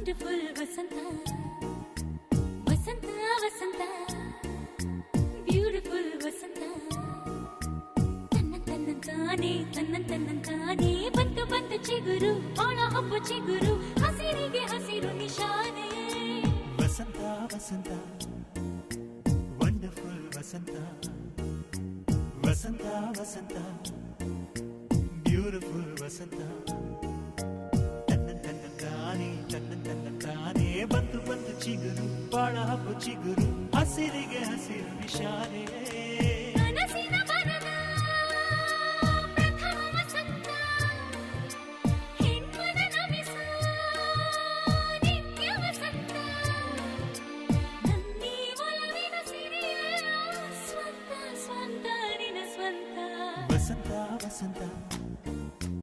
wonderful ವಸಂತ ವಸಂತ ವಸಂತ beautiful ವಸಂತ ತನ್ನಂತಾನೆ ಬಂತು ಬಂತು ಚಿಗುರು ಒಳ ಹಬ್ಬ ಚಿಗುರು ಹಸಿರಿಗೆ ಹಸಿರು ನಿಶಾನೆ ವಸಂತ ವಸಂತ ವಂಡರ್ಫುಲ್ ವಸಂತ ವಸಂತ ವಸಂತ ಬ್ಯೂಟಿಫುಲ್ ವಸಂತ ತನ್ನಂತಾನೆ ಬಂತು ಬಂತು ಚಿಗುರು ಬಾಳ ಹಬ್ಬ ಚಿಗುರು ಹಸಿರಿಗೆ ಹಸಿರು ನಿಶಾನೆ